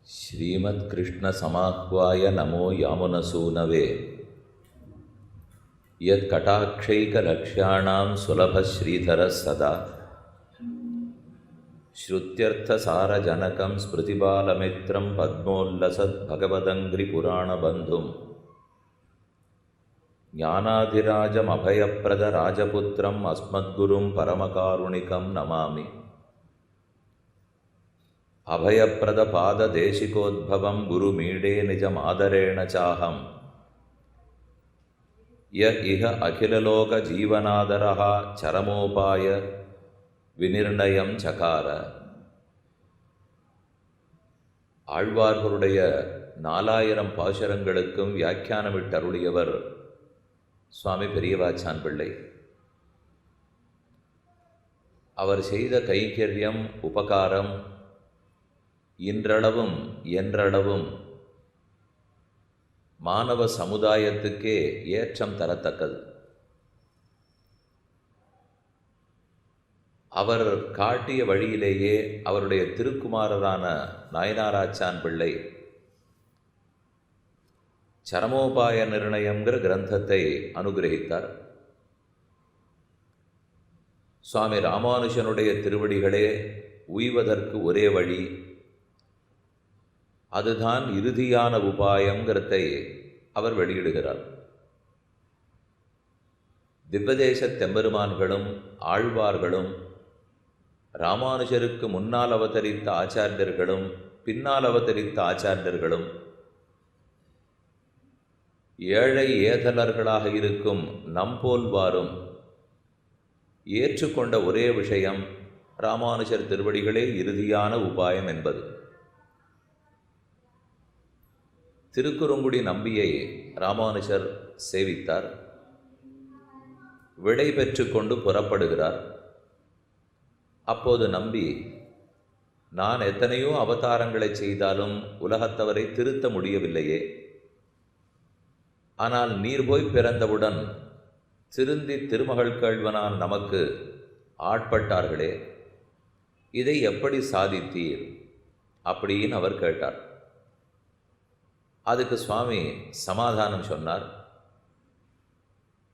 श्रीमत्कृष्णसमाह्वाय नमो यामुनसूनवे यत्कटाक्षैकलक्ष्याणां सुलभश्रीधरः सदा श्रुत्यर्थसारजनकं स्मृतिबालमित्रं पद्मोल्लसद्भगवदङ्घ्रिपुराणबन्धुं ज्ञानाधिराजमभयप्रदराजपुत्रम् अस्मद्गुरुं परमकारुणिकं नमामि। अभयप्रदपाददेशिकोद्भवं गुरुमीडे निजमादरेण चाहं य इह अखिललोकजीवनादरः चरमोपाय विनिर्णयं चकार। ஆழ்வார்களுடைய 4000 பாசுரங்களுக்கும் வியாக்கியானமிட்டருளியவர் சுவாமி பெரியவாச்சான் பிள்ளை. அவர் செய்த கைங்கரியம் உபகாரம் இன்றளவும் என்றளவும் மானவ சமுதாயத்துக்கே ஏற்றம் தரத்தக்கது. அவர் காட்டிய வழியிலேயே அவருடைய திருக்குமாரரான நாயனாராச்சான் பிள்ளை சரமோபாய நிர்ணயங்கிற கிரந்தத்தை அனுகிரகித்தார். சுவாமி ராமானுஜனுடைய திருவடிகளே உய்வதற்கு ஒரே வழி, அதுதான் இறுதியான உபாயங்கிறதை அவர் வெளியிடுகிறார். திவ்வதேச தெம்பெருமான்களும் ஆழ்வார்களும் ராமானுஜருக்கு முன்னால் அவதரித்த ஆச்சாரியர்களும் பின்னால் அவதரித்த ஆச்சாரியர்களும் ஏழை ஏதலர்களாக இருக்கும் நம்போல்வாரும் ஏற்றுக்கொண்ட ஒரே விஷயம் ராமானுஜர் திருவடிகளே இறுதியான உபாயம் என்பது. திருக்குறுங்குடி நம்பியை ராமானுஜர் சேவித்தார். விடை பெற்று கொண்டு புறப்படுகிறார். அப்போது நம்பி, நான் எத்தனையோ அவதாரங்களை செய்தாலும் உலகத்தவரை திருத்த முடியவில்லையே, ஆனால் நீர் போய் பிறந்தவுடன் திருந்தி திருமகள் கேள்வனான் நமக்கு ஆட்பட்டார்களே, இதை எப்படி சாதித்தீர் அப்படின்னு அவர் கேட்டார். அதுக்கு சுவாமி சமாதானம் சொன்னார்.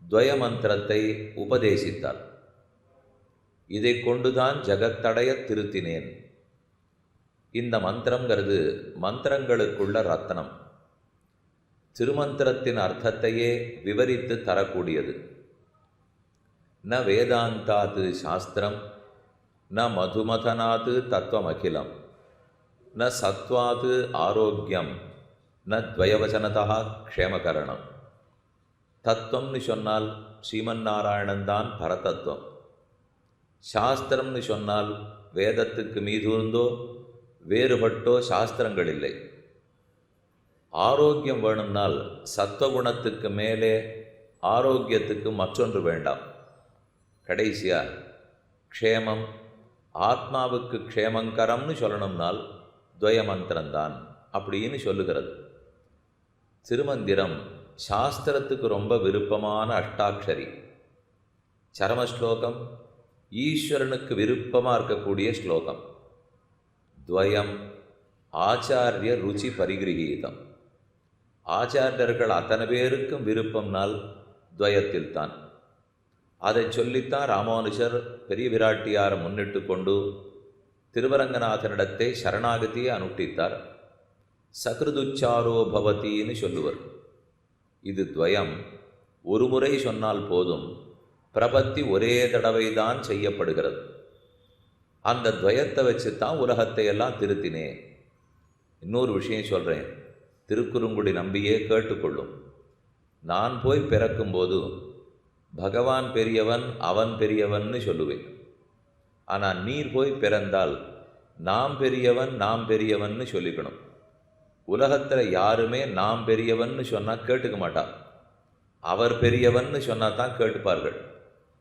துவய மந்திரத்தை உபதேசித்தார். இதை கொண்டுதான் ஜகத்தடைய திருத்தினேன். இந்த மந்திரங்கிறது மந்திரங்களுக்குள்ள ரத்னம். திருமந்திரத்தின் அர்த்தத்தையே விவரித்து தரக்கூடியது. ந வேதாந்தாது சாஸ்திரம் ந மதுமதனாது தத்துவமகிலம் ந சத்வாது ஆரோக்கியம் ந துவயவசனதா க்ஷேமகரணம். தத்துவம்னு சொன்னால் ஸ்ரீமன் நாராயணன் தான் பரதத்துவம். சாஸ்திரம்னு சொன்னால் வேதத்துக்கு மீதூர்ந்தோ வேறுபட்டோ சாஸ்திரங்கள் இல்லை. ஆரோக்கியம் வேணும்னால் சத்வகுணத்துக்கு மேலே ஆரோக்கியத்துக்கு மற்றொன்று வேண்டாம். கடைசியா க்ஷேமம், ஆத்மாவுக்கு க்ஷேமங்கரம்னு சொல்லணும்னால் துவய மந்திரம்தான் அப்படின்னு சொல்லுகிறது. திருமந்திரம் சாஸ்திரத்துக்கு ரொம்ப விருப்பமான அஷ்டாட்சரி. சரம ஸ்லோகம் ஈஸ்வரனுக்கு விருப்பமாக இருக்கக்கூடிய ஸ்லோகம். துவயம் ஆச்சாரிய ருச்சி பரிகிரகீதம். ஆச்சாரியர்கள் அத்தனை பேருக்கும் விருப்பம்னால் துவயத்தில்தான். அதை சொல்லித்தான் ராமானுஜர் பெரிய விராட்டியாரை முன்னிட்டு கொண்டு திருவரங்கநாதனிடத்தை சரணாகதியை அனுஷ்டித்தார். சக்ருதுச்சாரோ பவதின்னு சொல்லுவர். இது துவயம். ஒரு முறை சொன்னால் போதும், பிரபத்தி ஒரே தடவை தான் செய்யப்படுகிறது. அந்த துவயத்தை வச்சு தான் உலகத்தை எல்லாம் திருத்தினேன். இன்னொரு விஷயம் சொல்கிறேன், திருக்குறுங்குடி நம்பியே கேட்டுக்கொள்ளும். நான் போய் பிறக்கும்போது பகவான் பெரியவன் அவன் பெரியவன்னு சொல்லுவேன். ஆனால் நீர் போய் பிறந்தால் நாம் பெரியவன் நாம் பெரியவன்னு சொல்லிக்கணும். உலகத்தில் யாருமே நாம் பெரியவன்னு சொன்னால் கேட்டுக்க மாட்டான். அவர் பெரியவன்னு சொன்னால் தான் கேட்டுப்பார்கள்.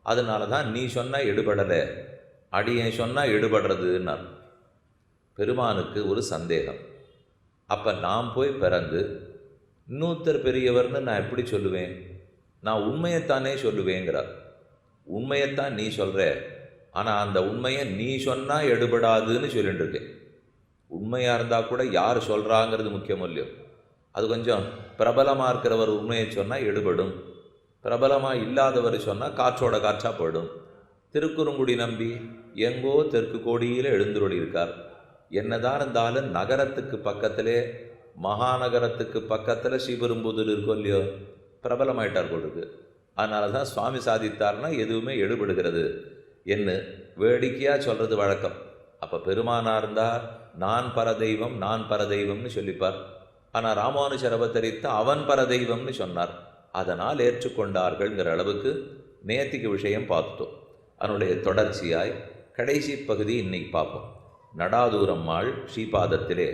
அதனால தான் நீ சொன்னால் எடுபடலை, அடியேன் சொன்னால் எடுபடுறதுன்னார். பெருமானுக்கு ஒரு சந்தேகம். அப்போ நாம் போய் பிறந்து இன்னொருத்தர் பெரியவர்னு நான் எப்படி சொல்லுவேன்? நான் உண்மையைத்தானே சொல்லுவேங்கிறார். உண்மையைத்தான் நீ சொல்கிற, ஆனால் அந்த உண்மையை நீ சொன்னால் எடுபடாதுன்னு சொல்லிட்டு இருக்கேன். உண்மையாக இருந்தால் கூட யார் சொல்கிறாங்கிறது முக்கியம் இல்லையோ. அது கொஞ்சம் பிரபலமாக இருக்கிறவர் உண்மையை சொன்னால் எடுபடும், பிரபலமாக இல்லாதவர் சொன்னால் காற்றோட காற்றா போயிடும். திருக்குறுங்குடி நம்பி எங்கோ தெற்கு கோடியில் எழுந்துருளி இருக்கார். என்னதான் இருந்தாலும் நகரத்துக்கு பக்கத்திலே, மகாநகரத்துக்கு பக்கத்தில் ஸ்ரீபெரும்புதூர் இருக்கும் இல்லையோ, பிரபலமாயிட்டார் போல் இருக்கு. அதனால தான் சுவாமி சாதித்தார்னா எதுவுமே எடுபடுகிறது என்ன வேடிக்கையாக சொல்கிறது வழக்கம். அப்போ பெருமானாக இருந்தால் நான் பரதெய்வம் நான் பரதெய்வம்னு சொல்லிப்பார். ஆனால் ராமானுஜர் அவதரித்த அவன் பரதெய்வம்னு சொன்னார். அதனால் ஏற்றுக்கொண்டார்கள்ங்கிற அளவுக்கு நேத்திக்கு விஷயம் பார்த்துட்டோம். அதனுடைய தொடர்ச்சியாய் கடைசி பகுதி இன்னைக்கு பார்ப்போம். நடாதூரம்மாள் ஸ்ரீபாதத்திலே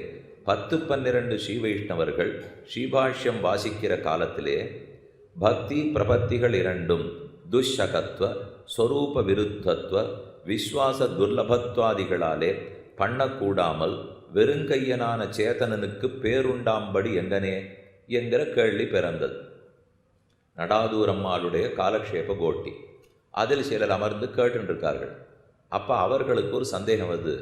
10-12 ஸ்ரீ வைஷ்ணவர்கள் ஸ்ரீபாஷ்யம் வாசிக்கிற காலத்திலே பக்தி பிரபத்திகள் இரண்டும் துஷகத்துவ ஸ்வரூப விருத்தத்துவ விஸ்வாச துர்லபத்வாதிகளாலே பண்ணக்கூடாமல் வெறுங்கையனான சேதனனுக்கு பேருண்டாம்படி எங்கனே என்கிற கேள்வி பிறந்தது. நடாதூரம்மாளுடைய காலக்ஷேப கோட்டி அதில் சிலர் அமர்ந்து கேட்டுருக்கார்கள். அப்போ அவர்களுக்கு ஒரு சந்தேகம் வருது.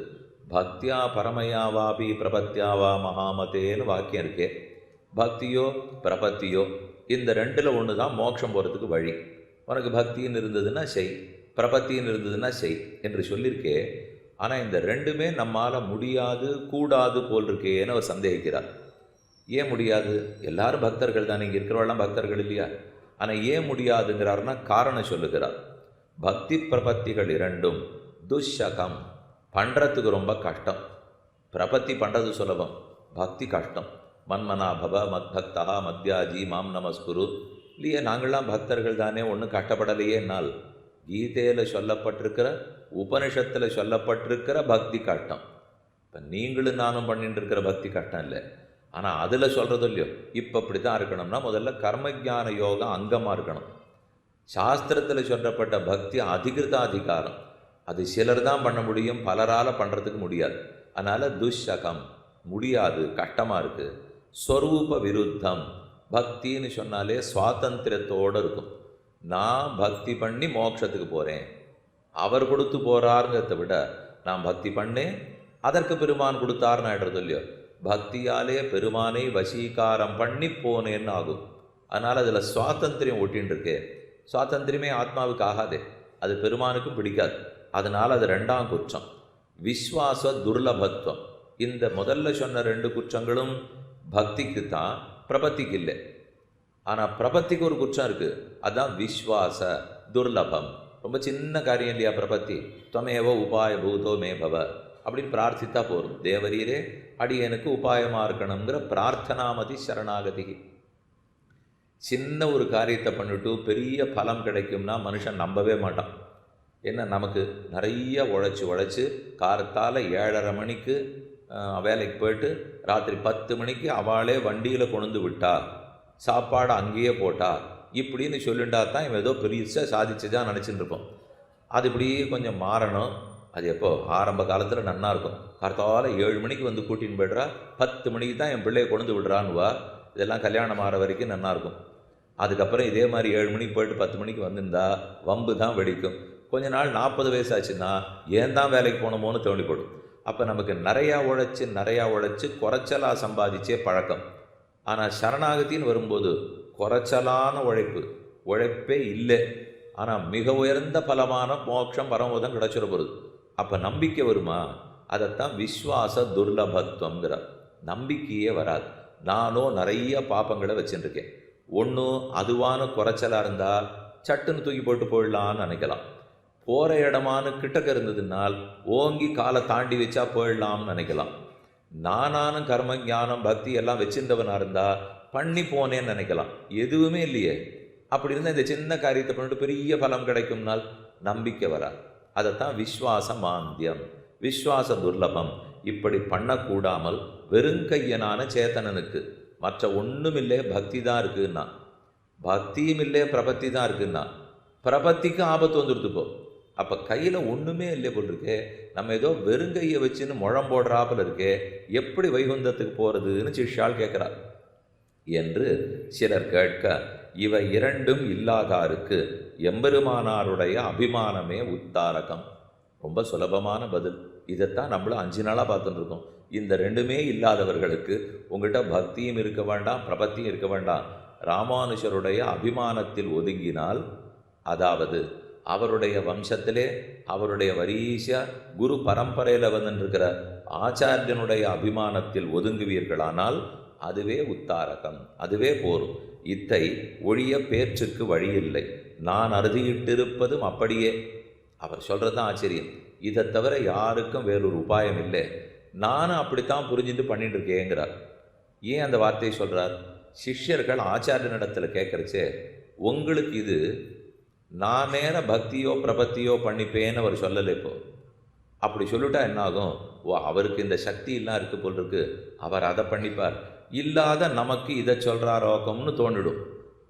பக்தியா பரமயாவாபி பிரபத்தியாவா மகாமதேன்னு வாக்கியம் இருக்கே, பக்தியோ பிரபத்தியோ இந்த ரெண்டில் ஒன்று தான் மோட்சம் போகிறதுக்கு வழி. உனக்கு பக்தின்னு இருந்ததுன்னா செய், பிரபத்தின்னு இருந்ததுன்னா செய் என்று சொல்லியிருக்கே. ஆனால் இந்த ரெண்டுமே நம்மால் முடியாது கூடாது போல் இருக்கேன்னு அவர் சந்தேகிக்கிறார். ஏன் முடியாது? எல்லாரும் பக்தர்கள் தான், இங்கே இருக்கிறவெல்லாம் பக்தர்கள் இல்லையா? ஆனால் ஏன் முடியாதுங்கிறாருன்னா காரணம் சொல்லுகிறார். பக்தி பிரபத்திகள் இரண்டும் துஷகம், பண்ணுறதுக்கு ரொம்ப கஷ்டம். பிரபத்தி பண்ணுறது சுலபம், பக்தி கஷ்டம். மன்மனா பவ மத்பக்தா மத்யாஜி மாம் நமஸ்குரு இல்லையே, நாங்கள்லாம் பக்தர்கள் தானே, ஒன்றும் கஷ்டப்படலையே. என்னால் கீதையில் சொல்லப்பட்டிருக்கிற உபனிஷத்தில் சொல்லப்பட்டிருக்கிற பக்தி கஷ்டம். இப்போ நீங்களும் நானும் பண்ணிட்டு இருக்கிற பக்தி கஷ்டம் இல்லை. ஆனால் அதில் சொல்கிறது இல்லையோ, இப்போ இப்படி தான் இருக்கணும்னா முதல்ல கர்மஜான யோகம் அங்கமாக இருக்கணும். சாஸ்திரத்தில் சொல்லப்பட்ட பக்தி அதிகிருதாதிகாரம், அது சிலர் தான் பண்ண முடியும், பலரால் பண்ணுறதுக்கு முடியாது. அதனால் துஷகம், முடியாது, கஷ்டமாக இருக்குது. ஸ்வரூப விருத்தம், பக்தின்னு சொன்னாலே சுவாதந்திரத்தோடு இருக்கும். நான் பக்தி பண்ணி மோட்சத்துக்கு போகிறேன், அவர் கொடுத்து போகிறாருங்கிறத விட நான் பக்தி பண்ணேன் அதற்கு பெருமான் கொடுத்தாருன்னு ஆகிடுறது இல்லையோ. பக்தியாலே பெருமானை வசீகாரம் பண்ணி போனேன்னு ஆகும். அதனால் அதில் சுவாதந்திரியம் ஒட்டின்னு இருக்கே. சுவாதந்திரியமே ஆத்மாவுக்கு ஆகாதே, அது பெருமானுக்கும் பிடிக்காது. அதனால் அது ரெண்டாம் குற்றம். விஸ்வாச துர்லபத்துவம், இந்த முதல்ல சொன்ன ரெண்டு குற்றங்களும் பக்திக்கு தான், பிரபத்திக்கு இல்லை. ஆனால் பிரபத்திக்கு ஒரு குற்றம் இருக்குது, அதுதான் விஸ்வாச துர்லபம். ரொம்ப சின்ன காரியம் இல்லையா பிரபத்தி. துவமேவ உபாய பூதோ மே பவ அப்படின்னு பிரார்த்தித்தா போகும். தேவரீரே அடியனுக்கு உபாயமாக இருக்கணுங்கிற பிரார்த்தனாமதி சரணாகதி. சின்ன ஒரு காரியத்தை பண்ணிட்டு பெரிய பலம் கிடைக்கும்னா மனுஷன் நம்பவே மாட்டான். என்ன, நமக்கு நிறைய உழைச்சி காலத்தால் 7:30 மணிக்கு வேலைக்கு போயிட்டு ராத்திரி 10 மணிக்கு அவளே வண்டியில் கொண்டு விட்டா, சாப்பாடு அங்கேயே போட்டா, இப்படின்னு சொல்லிண்டா தான் இவன் ஏதோ பெரிய சாதிச்சுதான் நினச்சிட்டு இருப்போம். அது இப்படியே கொஞ்சம் மாறணும். அது எப்போ ஆரம்ப காலத்தில் நன்னா இருக்கும். காலத்தால் 7 மணிக்கு வந்து கூட்டின்னு போய்ட்றா, 10 மணிக்கு தான் என் பிள்ளையை கொண்டு விடுறான்னுவா. இதெல்லாம் கல்யாணம் ஆகிற வரைக்கும் நல்லாயிருக்கும். அதுக்கப்புறம் இதே மாதிரி 7 மணிக்கு போயிட்டு 10 மணிக்கு வந்திருந்தா வம்பு தான் வெடிக்கும். கொஞ்ச நாள் 40 வயசு ஆச்சுன்னா ஏன் தான் வேலைக்கு போனோமோன்னு தோண்டிப்படும். அப்போ நமக்கு நிறையா உழைச்சி குறைச்சலாக சம்பாதிச்சே பழக்கம். ஆனால் சரணாகத்தின்னு வரும்போது குறைச்சலான உழைப்பே இல்லை, ஆனால் மிக உயர்ந்த பலமான மோட்சம் பரமோதம் கிடச்சிட போகுது. அப்போ நம்பிக்கை வருமா? அதைத்தான் விஸ்வாச துர்லபத்துவங்கிறார். நம்பிக்கையே வராது. நானும் நிறைய பாப்பங்களை வச்சுருக்கேன். ஒன்றும் அதுவான குறைச்சலாக இருந்தால் சட்டுன்னு தூக்கி போட்டு போயிடலான்னு நினைக்கலாம். போகிற இடமானு கிட்டக்க இருந்ததுனால் ஓங்கி காலை தாண்டி வச்சா போயிடலாம்னு நினைக்கலாம். நானும் கர்ம ஞானம் பக்தி எல்லாம் வச்சிருந்தவனாக இருந்தால் பண்ணி போனேன்னு நினைக்கலாம். எதுவுமே இல்லையே. அப்படி இருந்தால் இந்த சின்ன காரியத்தை பண்ணிட்டு பெரிய பலம் கிடைக்கும்னால் நம்பிக்கை வராது. அதைத்தான் விஸ்வாச மாந்தியம், விஸ்வாச துர்லபம். இப்படி பண்ணக்கூடாமல் வெறுங்கையனான சேத்தனனுக்கு மற்ற ஒன்றுமில்லே பக்தி தான் இருக்குன்னா, பக்தியும் இல்லை பிரபத்தி தான் இருக்குன்னா, பிரபத்திக்கு ஆபத்து வந்துடுத்துப்போ. அப்போ கையில் ஒன்றுமே இல்லை போல் இருக்கே, நம்ம ஏதோ வெறுங்கையை வச்சுன்னு முழம் போடுறாப்பில் இருக்கே, எப்படி வைகுந்தத்துக்கு போகிறதுன்னு சிஷ்யால் கேட்குறார் என்று சிலர் கேட்க, இவை இரண்டும் இல்லாதாருக்கு எம்பெருமானாருடைய அபிமானமே உத்தாரகம். ரொம்ப சுலபமான பதில். இதைத்தான் நம்மளும் 5 நாளாக பார்த்துட்டு இருக்கோம். இந்த ரெண்டுமே இல்லாதவர்களுக்கு உங்கள்கிட்ட பக்தியும் இருக்க வேண்டாம், பிரபத்தியும் இருக்க வேண்டாம். ராமானுஜருடைய அபிமானத்தில் ஒதுங்கினால், அதாவது அவருடைய வம்சத்திலே அவருடைய வரிசையா குரு பரம்பரையில் வந்துருக்கிற ஆச்சாரியனுடைய அபிமானத்தில் ஒதுங்குவீர்களானால் அதுவே உத்தாரகம், அதுவே போரும். இத்தை ஒழிய பேச்சுக்கு வழியில்லை, நான் அறுதியிட்டிருப்பதும் அப்படியே. அவர் சொல்கிறது தான் ஆச்சரியம். இதை தவிர யாருக்கும் வேறொரு உபாயம் இல்லை. நானும் அப்படித்தான் புரிஞ்சுட்டு பண்ணிட்டு இருக்கேங்கிறார். ஏன் அந்த வார்த்தையை சொல்கிறார்? சிஷ்யர்கள் ஆச்சாரியனிடத்தில் கேட்குறச்சே, உங்களுக்கு இது நான் நேர பக்தியோ பிரபத்தியோ பண்ணிப்பேன்னு அவர் சொல்லலை. இப்போ அப்படி சொல்லிட்டா என்னாகும்? ஓ, அவருக்கு இந்த சக்தி எல்லாம் இருக்கு போல் இருக்கு, அவர் அதை பண்ணிப்பார், இல்லாத நமக்கு இதை சொல்கிறாரோக்கம்னு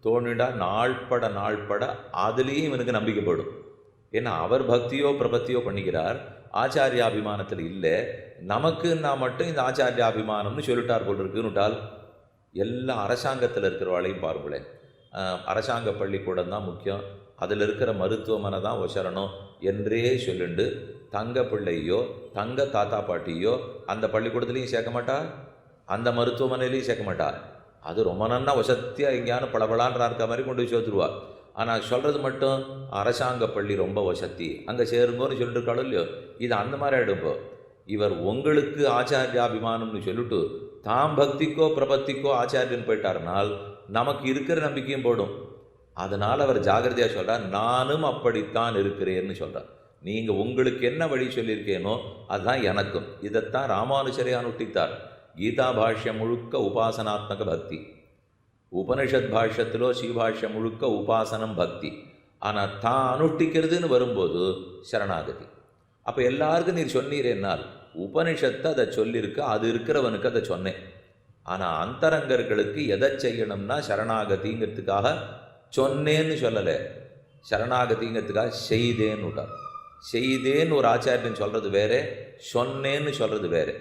தோணிடா நாள்பட அதுலேயும் இவனுக்கு நம்பிக்கைப்படும். ஏன்னா அவர் பக்தியோ பிரபத்தியோ பண்ணிக்கிறார், ஆச்சாரியாபிமானத்தில் இல்லை. நமக்குன்னா மட்டும் இந்த ஆச்சாரியாபிமானம்னு சொல்லிட்டார் போல் இருக்குன்னுட்டால் எல்லா அரசாங்கத்தில் இருக்கிறவாளையும் பாருங்களேன். அரசாங்க பள்ளிக்கூடம் தான் முக்கியம், அதில் இருக்கிற மருத்துவமனை தான் ஒசரணும் என்றே சொல்லிண்டு தங்க பிள்ளையோ தங்க தாத்தா பாட்டியோ அந்த பள்ளிக்கூடத்துலேயும் சேர்க்க மாட்டா, அந்த மருத்துவமனையிலையும் சேர்க்க மாட்டா. அது ரொம்ப நன்னா வசத்தியாக எங்கேயான பளபளான்ற இருக்க மாதிரி கொண்டு போய் சேர்த்துருவா. ஆனால் சொல்கிறது மட்டும் அரசாங்க பள்ளி ரொம்ப வசதி, அங்கே சேருங்கன்னு சொல்லிட்டு இருக்காளோ இல்லையோ. இது அந்த மாதிரி ஆகிடும்போ. இவர் உங்களுக்கு ஆச்சாரியாபிமானம்னு சொல்லிட்டு தாம் பக்திக்கோ பிரபத்திக்கோ ஆச்சாரியன் போயிட்டார்னால் நமக்கு இருக்கிற நம்பிக்கையும் போடும். அதனால் அவர் ஜாகிரதையாக சொல்கிறார், நானும் அப்படித்தான் இருக்கிறேன்னு சொல்கிறார். நீங்கள் உங்களுக்கு என்ன வழி சொல்லியிருக்கேனோ அதுதான் எனக்கும். இதைத்தான் ராமானுஜரே அனுஷ்டித்தார். கீதா பாஷ்யம் முழுக்க உபாசனாத்மக பக்தி, உபனிஷத் பாஷ்யத்திலோ ஸ்ரீபாஷ்யம் முழுக்க உபாசனம் பக்தி. ஆனால் தான் அனுஷ்டிக்கிறதுன்னு வரும்போது சரணாகதி. அப்போ எல்லாருக்கும் நீர் சொன்னீரேனால் உபனிஷத்தை அதை சொல்லியிருக்கு, அது இருக்கிறவனுக்கு அதை சொன்னேன். ஆனால் அந்தரங்கர்களுக்கு எதை செய்யணும்னா சரணாகதிங்கிறதுக்காக சொன்னேன்னு சொல்லலை, சரணாகதிங்கிறதுக்காக செய்தேன்னு விட்டார். செய்தேன்னு ஒரு ஆச்சாரியன் சொல்கிறது வேறு, சொன்னேன்னு சொல்கிறது வேறு.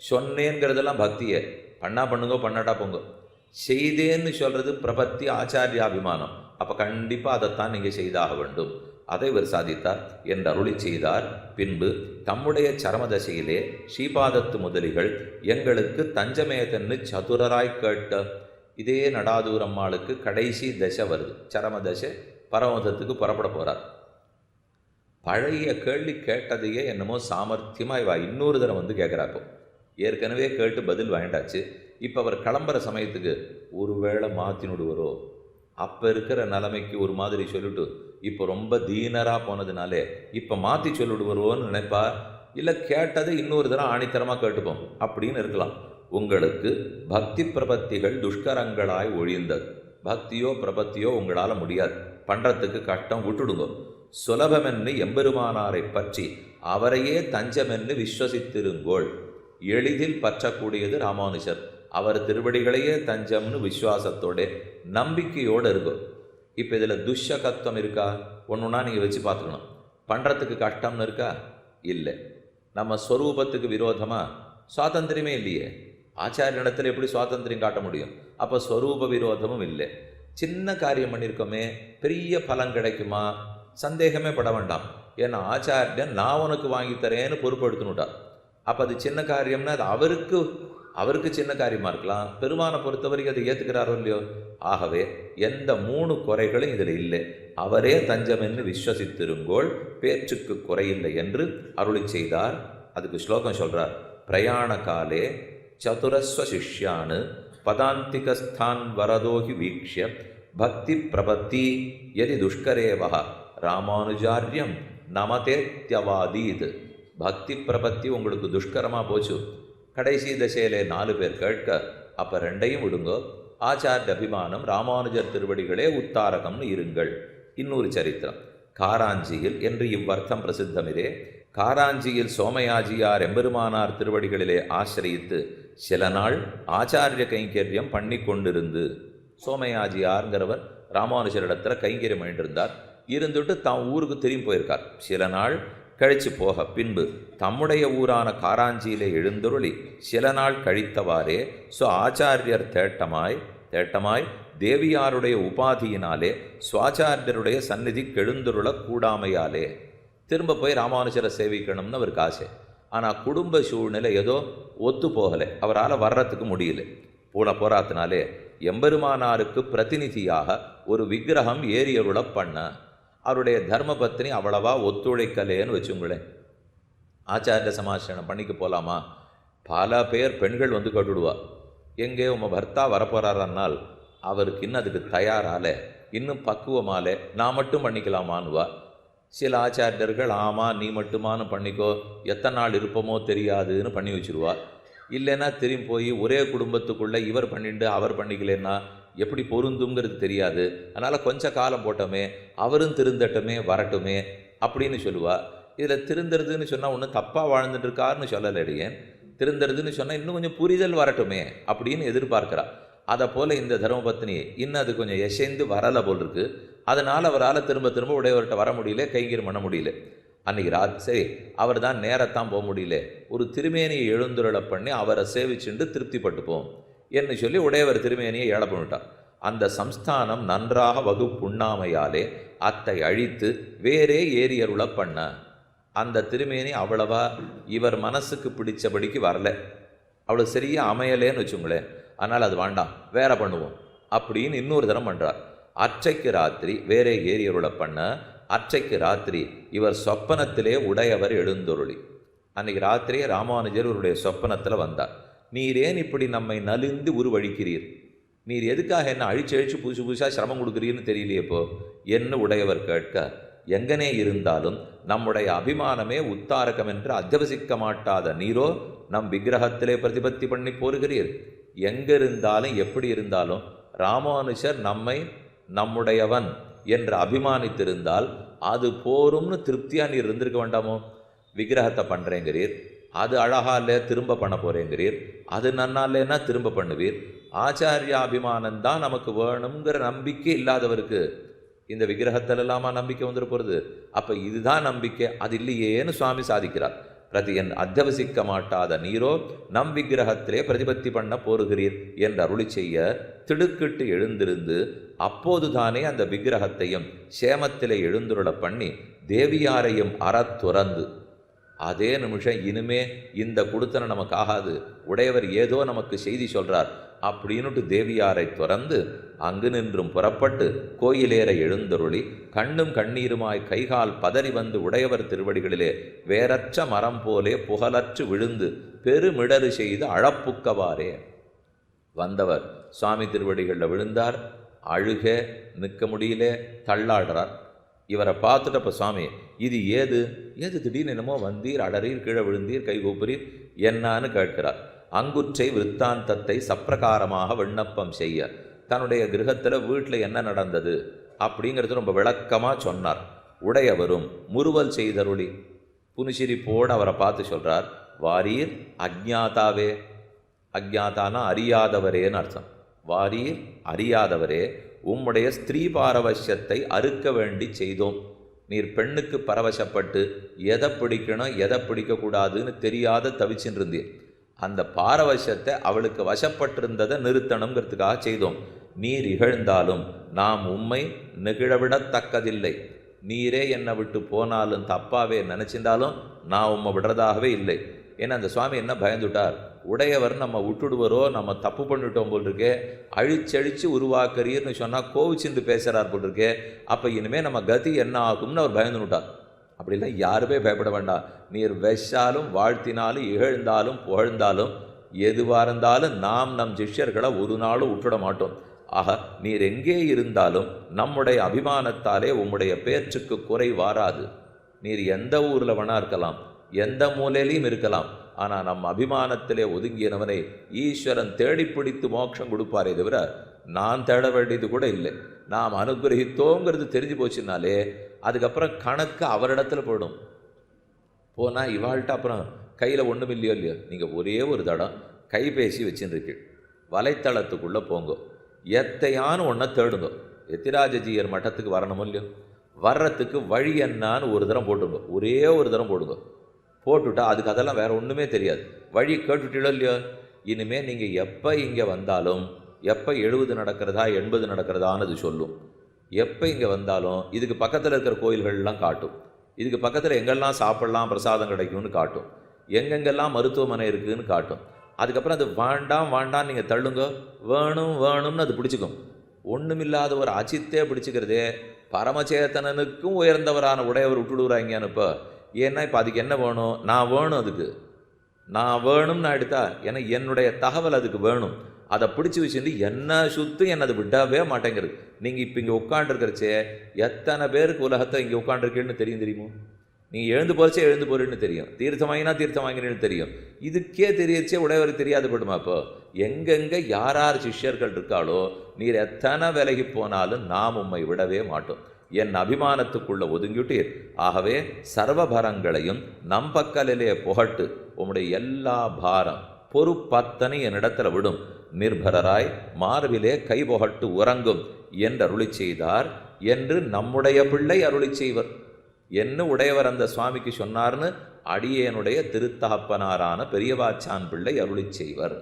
சொன்னேங்கிறதெல்லாம் பக்தியை பண்ணா பண்ணுங்கோ, பண்ணாட்டா போங்க. செய்தேன்னு சொல்கிறது பிரபத்தி ஆச்சாரியாபிமானம். அப்போ கண்டிப்பாக அதைத்தான் நீங்கள் செய்தாக வேண்டும். அதை இவர் சாதித்தார் என்று அருளி செய்தார். பின்பு தம்முடைய சரமதசையிலே ஸ்ரீபாதத்து முதலிகள் எங்களுக்கு தஞ்சமேதன்னு சதுரராய் கேட்ட. இதே நடாதூரம்மாளுக்கு கடைசி தசை வருது, சரமதசை, பரமதத்துக்கு புறப்பட போகிறார். பழைய கேள்வி கேட்டதையே என்னமோ சாமர்த்தியமாக இவா இன்னொரு தரம் வந்து கேட்குறாப்போ. ஏற்கனவே கேட்டு பதில் வாங்கிட்டாச்சு. இப்போ அவர் கிளம்புற சமயத்துக்கு ஒருவேளை மாற்றினுடுவரோ, அப்போ இருக்கிற நிலைமைக்கு ஒரு மாதிரி சொல்லிட்டு இப்போ ரொம்ப தீனராக போனதுனாலே இப்போ மாற்றி சொல்லிடுவரோன்னு நினைப்பா. இல்லை கேட்டதை இன்னொரு தரம் ஆணித்தரமாக கேட்டுப்போம் அப்படின்னு இருக்கலாம். உங்களுக்கு பக்தி பிரபத்திகள் துஷ்கரங்களாய் ஒழிந்தது. பக்தியோ பிரபத்தியோ உங்களால் முடியாது, பண்ணுறதுக்கு கஷ்டம், விட்டுடுங்க. சுலபமென்னு எம்பெருமானாரை பற்றி அவரையே தஞ்சமென்னு விஸ்வசித்திருங்கோள். எளிதில் பற்றக்கூடியது ராமானுஜர். அவர் திருவடிகளையே தஞ்சம்னு விசுவாசத்தோட நம்பிக்கையோடு இருக்கும். இப்போ இதில் துஷ்யகத்துவம் இருக்கா? ஒன்றுனா நீங்கள் வச்சு பார்த்துக்கணும். பண்ணுறதுக்கு கஷ்டம்னு இருக்கா? இல்லை. நம்ம ஸ்வரூபத்துக்கு விரோதமாக சுவாதந்திரமே இல்லையே. ஆச்சாரியனிடத்தில் எப்படி சுவாதந்திரம் காட்ட முடியும்? அப்போ ஸ்வரூப விரோதமும் இல்லை. சின்ன காரியம் பண்ணியிருக்கோமே, பெரிய பலன் கிடைக்குமா? சந்தேகமே பட வேண்டாம். ஏன்னா ஆச்சாரியன் நான் உனக்கு வாங்கித்தரேன்னு பொறுப்படுத்தினுட்டார். அப்போ அது சின்ன காரியம்னா அது அவருக்கு சின்ன காரியமாக இருக்கலாம். பெருமானை பொறுத்தவரைக்கும் அதை ஏற்றுக்கிறாரோ இல்லையோ. ஆகவே எந்த 3 குறைகளும் இதில் இல்லை. அவரே தஞ்சமென்னு விஸ்வசித்திருங்கோள், பேச்சுக்கு குறையில்லை என்று அருளி செய்தார். அதுக்கு ஸ்லோகம் சொல்கிறார். பிரயாண காலே சதுரஸ்வ சிஷ்யானு பதாந்திகஸ்தான் வரதோகி வீக்ஷ்ய பக்தி பிரபத்தி எதி துஷ்கரேவஹ ராமானுஜாரியம் நமதேத்யவாதீத். பக்தி பிரபத்தி உங்களுக்கு துஷ்கரமாக போச்சு. கடைசி தசையிலே 4 பேர் கேட்க, அப்போ 2ஐயும் விடுங்கோ. ஆச்சாரிய அபிமானம் ராமானுஜர் திருவடிகளே உத்தாரகம்னு இருங்கள். இன்னொரு சரித்திரம். காராஞ்சியில் என்று இவ்வர்த்தம் பிரசித்தமிரே. காராஞ்சியில் சோமயாஜியார் எம்பெருமானார் திருவடிகளிலே ஆசிரியித்து சில நாள் ஆச்சாரிய கைங்கரியம் பண்ணி கொண்டிருந்து, சோமயாஜியார்ங்கிறவர் ராமானுஜரிடத்தில் கைங்கரியம் பண்ணிட்டிருந்தார். இருந்துட்டு தான் ஊருக்கு திரும்பி போயிருக்கார். சில நாள் கழித்து போக பின்பு தம்முடைய ஊரான காராஞ்சியிலே எழுந்தருளி சில நாள் கழித்தவாறே ஆச்சாரியர் தேட்டமாய் தேவியாருடைய உபாதியினாலே சுவாச்சாரியருடைய சந்நிதி கெழுந்துருள கூடாமையாலே திரும்ப போய் ராமானுஜரை சேவிக்கணும்னு அவருக்கு ஆசை. ஆனால் குடும்ப சூழ்நிலை ஏதோ ஒத்து போகலை, அவரால் வர்றதுக்கு முடியல. போராத்தினாலே எம்பெருமானாருக்கு பிரதிநிதியாக ஒரு விக்கிரகம் ஏரியருள பண்ண அவருடைய தர்மபத்னி அவ்வளவா ஒத்துழைக்கலேன்னு வச்சுங்களேன். ஆச்சாரிய சமாசனம் பண்ணிக்க போகலாமா? பல பேர் பெண்கள் வந்து கேட்டுடுவா, எங்கே உங்கள் பர்த்தா வரப்போகிறாரன்னால் அவருக்கு இன்னும் அதுக்கு தயாரால, இன்னும் பக்குவமாலே நான் மட்டும் பண்ணிக்கலாமான்னுவா. சில ஆச்சாரியர்கள் ஆமாம் நீ மட்டுமானு பண்ணிக்கோ, எத்தனை நாள் இருப்போமோ தெரியாதுன்னு பண்ணி வச்சுருவா. இல்லைன்னா திரும்பி போய் ஒரே குடும்பத்துக்குள்ளே இவர் பண்ணிட்டு அவர் பண்ணிக்கலன்னா எப்படி பொருந்துங்கிறது தெரியாது, அதனால் கொஞ்ச காலம் போட்டோமே, அவரும் திருந்தட்டுமே வரட்டுமே அப்படின்னு சொல்லுவாள். இதில் திருந்துறதுன்னு சொன்னால் ஒன்றும் தப்பாக வாழ்ந்துட்டு இருக்காருன்னு சொல்லலடியேன், திருந்துறதுன்னு சொன்னால் இன்னும் கொஞ்சம் புரிதல் வரட்டுமே அப்படின்னு எதிர்பார்க்குறா. அதை போல் இந்த தர்மபத்னி இன்னும் அது கொஞ்சம் எசைந்து வரலை போல் இருக்கு. அதனால் அவரால் திரும்ப திரும்ப உடையவர்கிட்ட வர முடியல, கைங்கரியம் பண்ண முடியல. அன்றைக்கி சரி அவர் தான் நேரத்தான் போக முடியல, ஒரு திருமேனியை எழுந்துருளை பண்ணி அவரை சேவிச்சுண்டு திருப்திப்பட்டுப்போம் என்று சொல்லி உடையவர் திருமேனியை ஏழை பண்ணிட்டார். அந்த சம்ஸ்தானம் நன்றாக வகுப்புண்ணாமையாலே அத்தை அழித்து வேறே ஏரியருளை பண்ண அந்த திருமேனி அவ்வளவா இவர் மனசுக்கு பிடிச்சபடிக்கு வரல, அவ்வளோ சரியாக அமையலேன்னு வச்சுங்களேன். அதனால் அது வேண்டாம், வேற பண்ணுவோம் அப்படின்னு இன்னொரு தரம் பண்ணுறார். அர்ச்சைக்கு ராத்திரி வேறே ஏரியருளை பண்ண அர்ச்சைக்கு ராத்திரி இவர் சொப்பனத்திலே உடையவர் எழுந்தொருளி. அன்றைக்கி ராத்திரியே ராமானுஜர் இவருடைய சொப்பனத்தில் வந்தார். நீர் ஏன் இப்படி நம்மை நலிந்து உருவழிக்கிறீர்? நீர் எதுக்காக என்ன அழிச்சு புதுசு புதுசாக சிரமம் கொடுக்குறீர்னு தெரியலையப்போ என்ன உடையவர் கேட்க, எங்கனே இருந்தாலும் நம்முடைய அபிமானமே உத்தாரகம் என்று அத்தியவசிக்க மாட்டாத நீரோ நம் விக்கிரகத்திலே பிரதிபத்தி பண்ணி போருகிறீர். எங்கே இருந்தாலும் எப்படி இருந்தாலும் ராமானுஜர் நம்மை நம்முடையவன் என்று அபிமானித்திருந்தால் அது போரும்னு திருப்தியாக நீர் இருந்திருக்க வேண்டாமோ? விக்கிரகத்தை பண்ணுறேங்கிறீர், அது அழகாலே திரும்ப பண்ண போகிறேங்கிறீர், அது நன்னாலேன்னா திரும்ப பண்ணுவீர். ஆச்சாரியாபிமானந்தான் நமக்கு வேணுங்கிற நம்பிக்கை இல்லாதவருக்கு இந்த விக்கிரகத்தில் இல்லாமல் நம்பிக்கை வந்துட்டு போகிறது. அப்போ இதுதான் நம்பிக்கை, அது இல்லையேன்னு சுவாமி சாதிக்கிறார். பிரதியன் அத்தியவசிக்க மாட்டாத நீரோ நம் விக்கிரகத்திலே பிரதிபத்தி பண்ண போருகிறீர் என்று அருளி செய்ய திடுக்கிட்டு எழுந்திருந்து அப்போதுதானே அந்த விக்கிரகத்தையும் சேமத்திலே எழுந்துருள பண்ணி தேவியாரையும் அறத்துறந்து, அதே நிமிஷம் இனிமே இந்த கொடுத்தனை நமக்கு ஆகாது, உடையவர் ஏதோ நமக்கு செய்தி சொல்கிறார் அப்படின்னுட்டு தேவியாரை துறந்து அங்கு நின்றும் புறப்பட்டு கோயிலேற எழுந்தருளி கண்ணும் கண்ணீருமாய் கைகால் பதறி வந்து உடையவர் திருவடிகளிலே வேறற்ற மரம் போலே புகழற்று விழுந்து பெருமிடறு செய்து அழப்புக்கவாறே வந்தவர் சுவாமி திருவடிகளில் விழுந்தார். அழுக நிற்க முடியல, தள்ளாடுறார். இவரை பார்த்துட்டு அப்போ சுவாமி இது ஏது திடீர்னு என்னமோ வந்தீர், அடறீர், கீழே விழுந்தீர், கை கூப்புறீர் என்னான்னு கேட்கிறார். அங்குற்றை விற்த்தாந்தத்தை சப்பிரகாரமாக விண்ணப்பம் செய்ய தன்னுடைய கிரகத்தில் வீட்டில் என்ன நடந்தது அப்படிங்கிறது ரொம்ப விளக்கமாக சொன்னார். உடையவரும் முறுவல் செய்தருளி புனிசிரிப்போடு அவரை பார்த்து சொல்கிறார், வாரீர் அஜ்ஞாதாவே, அஜ்ஞாதானா அறியாதவரேன்னு அர்த்தம். வாரீர் அறியாதவரே, உம்முடைய ஸ்திரீ பாரவசியத்தை அறுக்க வேண்டி செய்தோம். நீர் பெண்ணுக்கு பரவசப்பட்டு எதை பிடிக்கணும் எதை பிடிக்கக்கூடாதுன்னு தெரியாத தவிச்சுட்டு இருந்தீர். அந்த பாரவசத்தை அவளுக்கு வசப்பட்டிருந்ததை நிறுத்தணுங்கிறதுக்காக செய்தோம். நீர் இகழ்ந்தாலும் நாம் உம்மை நெகிழவிடத்தக்கதில்லை. நீரே என்னை விட்டு போனாலும் தப்பாவே நினச்சிருந்தாலும் நான் உம்மை விடுறதாகவே இல்லை. ஏன்னா அந்த சுவாமி என்ன பயந்துட்டார், உடையவர் நம்ம விட்டுடுவரோ, நம்ம தப்பு பண்ணிட்டோம் போல் இருக்கே, அழிச்சழித்து உருவாக்குறீர்னு சொன்னால் கோவிச்சுட்டு பேசுகிறார் போல் இருக்கே, அப்போ இனிமேல் நம்ம கதி என்ன ஆகும்னு அவர் பயந்துட்டார். அப்படிலாம் யாருமே பயப்பட வேண்டாம். நீர் வெச்சாலும் வாழ்த்தினாலும் இகழ்ந்தாலும் புகழ்ந்தாலும் எதுவாக இருந்தாலும் நாம் நம் சிஷ்யர்களை ஒரு நாளும் விட்டுட மாட்டோம். ஆக நீர் எங்கே இருந்தாலும் நம்முடைய அபிமானத்தாலே உம்முடைய பேச்சுக்கு குறை வாராது. நீர் எந்த ஊரில் வேணா இருக்கலாம், எந்த மூலையிலையும் இருக்கலாம், ஆனால் நம் அபிமானத்திலே ஒதுங்கியனவனை ஈஸ்வரன் தேடி பிடித்து மோட்சம் கொடுப்பாரே தவிர நான் தேட வேண்டியது கூட இல்லை. நாம் அனுகிரகித்தோங்கிறது தெரிஞ்சு போச்சுனாலே அதுக்கப்புறம் கணக்கு அவரிடத்துல போயிடும். போனால் இவாள்கிட்ட அப்புறம் கையில் ஒன்றும் இல்லையோ இல்லையோ, நீங்கள் ஒரே ஒரு தடம் கைபேசி வச்சுருக்கீங்க, வலைத்தளத்துக்குள்ளே போங்க, எத்தையானு ஒன்றை தேடுங்க. எத்திராஜஜியர் மட்டத்துக்கு வரணுமோ இல்லையோ, வர்றதுக்கு வழி என்னான்னு ஒரு தரம் போட்டுங்க, ஒரே ஒரு தரம் போடுங்க. போட்டுவிட்டா அதுக்கு அதெல்லாம் வேறு ஒன்றுமே தெரியாது. வழி கேட்டுட்டீங்களோ இல்லையோ, இனிமேல் நீங்கள் எப்போ இங்கே வந்தாலும், எப்போ 70 நடக்கிறதா 80 நடக்கிறதான்னு அது சொல்லும். எப்போ இங்கே வந்தாலும் இதுக்கு பக்கத்தில் இருக்கிற கோயில்கள்லாம் காட்டும், இதுக்கு பக்கத்தில் எங்கெல்லாம் சாப்பிட்லாம் பிரசாதம் கிடைக்கும்னு காட்டும். எங்கெங்கெல்லாம் மருத்துவமனை இருக்குதுன்னு காட்டும். அதுக்கப்புறம் அது வேண்டாம் வேண்டாம் நீங்கள் தள்ளுங்க, வேணும் வேணும்னு அது பிடிச்சிக்கும். ஒன்றுமில்லாத ஒரு அச்சித்தே பிடிச்சிக்கிறதே பரமச்சேத்தனனுக்கும் உயர்ந்தவரான உடையவர் விட்டுடுறாங்கன்னு. இப்போ ஏன்னா இப்போ அதுக்கு என்ன வேணும்? நான் வேணும், அதுக்கு நான் வேணும்னு எடுத்தா ஏன்னா என்னுடைய தகவல் அதுக்கு வேணும். அதை பிடிச்சி வச்சுட்டு என்ன சுத்து என்ன அதை விடவே மாட்டேங்கிறது. நீங்கள் இப்போ இங்கே உட்காண்டிருக்கிறச்சே எத்தனை பேருக்கு உலகத்தை இங்கே உட்காண்டிருக்கேன்னு தெரியுமோ? நீங்கள் எழுந்து போகிறச்சே எழுந்து போகிறேன்னு தெரியும், தீர்த்தம் வாங்கினா தீர்த்தம் வாங்கினேன்னு தெரியும். இதுக்கே தெரியச்சே உடையவர் தெரியாது படுமா? இப்போ எங்கெங்கே யார் சிஷ்யர்கள் இருக்காளோ நீர் எத்தனை விலகி போனாலும் நாம் உம்மை விடவே மாட்டோம். என் அபிமானத்துக்குள்ள ஒதுங்கிட்டீர். ஆகவே சர்வபரங்களையும் நம்பக்கலிலே புகட்டு உம்முடைய எல்லா பாரம் பொறுப்பத்தனை என்னிடத்துல விடும். நிர்பரராய் மார்பிலே கை புகட்டு உறங்கும் என்று அருளி செய்தார் என்று நம்முடைய பிள்ளை அருளி செய்வர் என்ன உடையவர் அந்த சுவாமிக்கு சொன்னார்னு அடியேனுடைய திருத்தகப்பனாரான பெரியவாச்சான் பிள்ளை அருளி செய்வர்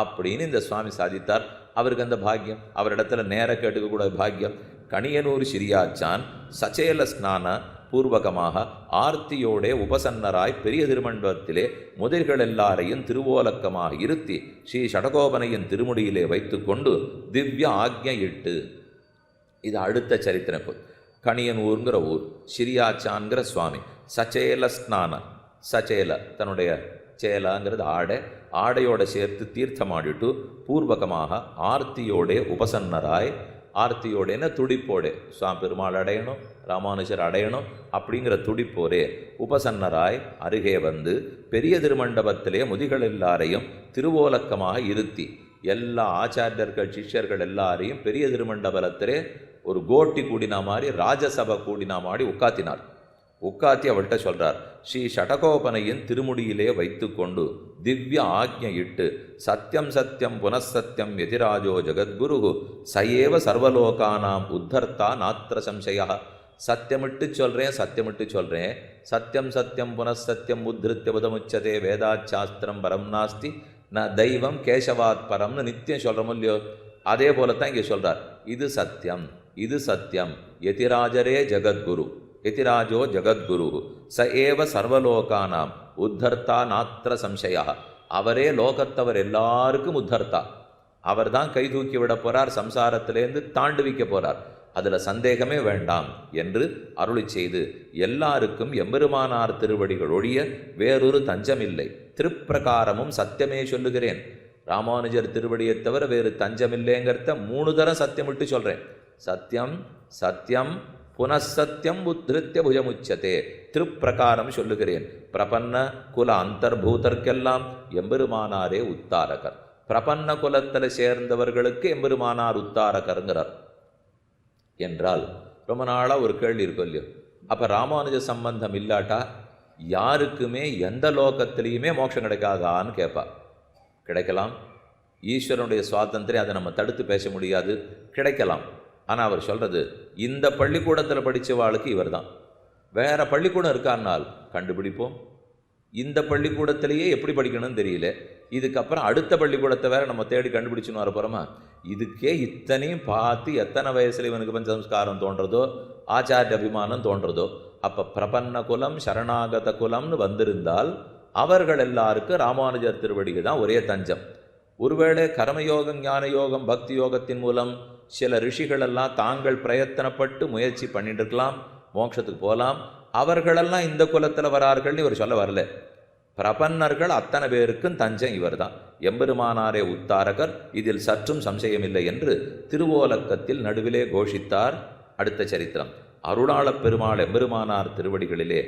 அப்படின்னு இந்த சுவாமி சாதித்தார். அவருக்கு அந்த பாக்கியம், அவரிடத்துல நேர கேட்டுக்கக்கூட பாக்கியம். கணியனூர் சிறியாச்சான் சச்சேல ஸ்நான பூர்வகமாக ஆர்த்தியோடே உபசன்னராய் பெரிய திருமண்டபத்திலே முதிர்கள் எல்லாரையும் திருவோலக்கமாக இருத்தி ஸ்ரீ ஷடகோபனையின் திருமுடியிலே வைத்து கொண்டு திவ்ய ஆக்ஞையிட்டு. இது அடுத்த சரித்திரப்பு. கணியனூருங்கிற ஊர், சிறியாச்சான்கிற சுவாமி, சச்சேல ஸ்நான, சச்சேல தன்னுடைய சேலாங்கிறது ஆடையோட சேர்த்து தீர்த்தமாடிட்டு பூர்வகமாக ஆர்த்தியோடே உபசன்னராய், ஆர்த்தியோடேன துடிப்போடே சுவாமி பெருமாள் அடையணும், ராமானுஜர் அடையணும் அப்படிங்கிற துடிப்போரே உபசன்னராய் அருகே வந்து பெரிய திருமண்டபத்திலே முதிகள் எல்லாரையும் திருவோலக்கமாக இருத்தி எல்லா ஆச்சாரியர்கள் சிஷ்யர்கள் எல்லாரையும் பெரிய திருமண்டபத்திலே ஒரு கோட்டி கூடினா மாதிரி ராஜசபை கூடினா மாதிரி உட்காத்தினார். உட்காத்தி அவள்கிட்ட சொல்றார், ஸ்ரீ ஷடகோபனையின் திருமுடியிலே வைத்து கொண்டு திவ்ய ஆக்ஞையிட்டு சத்தியம் சத்தியம் புனசத்தியம் எதிராஜோ ஜெகத்குரு சயேவ சர்வலோகானாம் உத்தர்த்தா நாத்திர சம்சயா. சத்தியமிட்டு சொல்கிறேன், சத்தியமிட்டு சொல்கிறேன், சத்தியம் சத்தியம் புனசத்தியம் உத்ருத்திய புதமுச்சதே வேதாச்சாஸ்திரம் பரம் நாஸ்தி ந தெய்வம் கேசவாத் பரம்னு நித்தியம் சொல்கிறோம் இல்லையோ? அதே போலத்தான் இங்கே சொல்கிறார், இது சத்தியம், இது சத்தியம், யதிராஜரே ஜெகத்குரு, யதிராஜோ ஜெகத்குரு ச ஏவ சர்வலோகானாம் உத்தர்த்தா நாத்திர சம்சயா. அவரே லோகத்தவர் எல்லாருக்கும் உத்தர்த்தா, அவர் தான் கை தூக்கி விட போகிறார், சம்சாரத்திலேருந்து தாண்டுவிக்க போகிறார், அதில் சந்தேகமே வேண்டாம் என்று அருளி செய்து எல்லாருக்கும் எம்பெருமானார் திருவடிகள் ஒழிய வேறொரு தஞ்சமில்லை, திருப்பிரகாரமும் சத்தியமே சொல்லுகிறேன், ராமானுஜர் திருவடியை தவிர வேறு தஞ்சமில்லைங்கிறத 3 தரம் சத்தியமிட்டு சொல்கிறேன். சத்தியம் சத்தியம் புனசத்தியம் உத்ருத்திய புஜமுச்சதே, திருப்பிரகாரம் சொல்லுகிறேன். பிரபன்ன குல அந்தர்பூதர்க்கெல்லாம் எம்பெருமானாரே உத்தாரகர், பிரபன்ன குலத்தில் சேர்ந்தவர்களுக்கு எம்பெருமானார் உத்தாரகருங்கிறார். என்றால் ரொம்ப நாளாக ஒரு கேள்வி இருக்கும் இல்லையோ, அப்போ ராமானுஜ சம்பந்தம் இல்லாட்டா யாருக்குமே எந்த லோகத்திலையுமே மோட்சம் கிடைக்காதான்னு கேட்பா. கிடைக்கலாம், ஈஸ்வரனுடைய சுவாதந்திரம் அதை நம்ம தடுத்து பேச முடியாது, கிடைக்கலாம். ஆனால் அவர் சொல்கிறது, இந்த பள்ளிக்கூடத்தில் படித்தவாளுக்கு இவர் தான், வேறு பள்ளிக்கூடம் இருக்கான்னால் கண்டுபிடிப்போம், இந்த பள்ளிக்கூடத்திலேயே எப்படி படிக்கணும்னு தெரியல, இதுக்கப்புறம் அடுத்த பள்ளிக்கூடத்தை வேறு நம்ம தேடி கண்டுபிடிச்சுன்னு வர போகிறோமா? இதுக்கே இத்தனையும் பார்த்து எத்தனை வயசுல இவனுக்கு பஞ்சசம்ஸ்காரம் தோன்றதோ, ஆச்சாரிய அபிமானம் தோன்றதோ, அப்போ பிரபன்ன குலம் சரணாகத குலம்னு வந்திருந்தால் அவர்கள் எல்லாருக்கும் ராமானுஜர் திருவடிக்கு தான் ஒரே தஞ்சம். ஒருவேளை கர்மயோகம் ஞான யோகம் பக்தி யோகத்தின் மூலம் சில ரிஷிகளெல்லாம் தாங்கள் பிரயத்தனப்பட்டு முயற்சி பண்ணிட்டு இருக்கலாம், மோட்சத்துக்கு போகலாம், அவர்களெல்லாம் இந்த குலத்தில் வரார்கள்னு இவர் சொல்ல வரல. பிரபன்னர்கள் அத்தனை பேருக்கும் தஞ்சம் இவர் தான், எம்பெருமானாரே உத்தாரகர், இதில் சற்றும் சம்சயமில்லை என்று திருவோலக்கத்தில் நடுவிலே கோஷித்தார். அடுத்த சரித்திரம். அருளாளப் பெருமாள் எம்பெருமானார் திருவடிகளிலே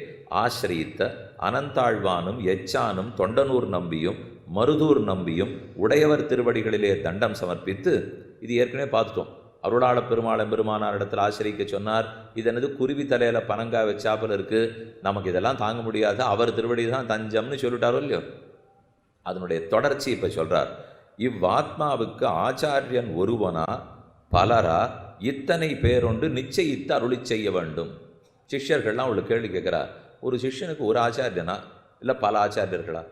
ஆசிரியித்த அனந்தாழ்வானும் எச்சானும் தொண்டனூர் நம்பியும் மருதூர் நம்பியும் உடையவர் திருவடிகளிலே தண்டம் சமர்ப்பித்து, இது ஏற்கனவே பார்த்துட்டோம், அருளாளப் பெருமாள் எம்பெருமானார் இடத்துல ஆசிரியிக்க சொன்னார். இது என்னது, குருவி தலையில் பனங்காய் வச்சாப்பில் இருக்குது, நமக்கு இதெல்லாம் தாங்க முடியாது, அவர் திருவடி தான் தஞ்சம்னு சொல்லிட்டாரோ இல்லையோ? அதனுடைய தொடர்ச்சி இப்போ சொல்கிறார். இவ்வாத்மாவுக்கு ஆச்சாரியன் ஒருவனா பலரா இத்தனை பேரொன்று நிச்சயித்து அருளி செய்ய வேண்டும். சிஷ்யர்கள்லாம் அவளுக்கு கேள்வி கேட்குறார், ஒரு சிஷ்யனுக்கு ஒரு ஆச்சாரியனா இல்லை பல ஆச்சாரியர்களா?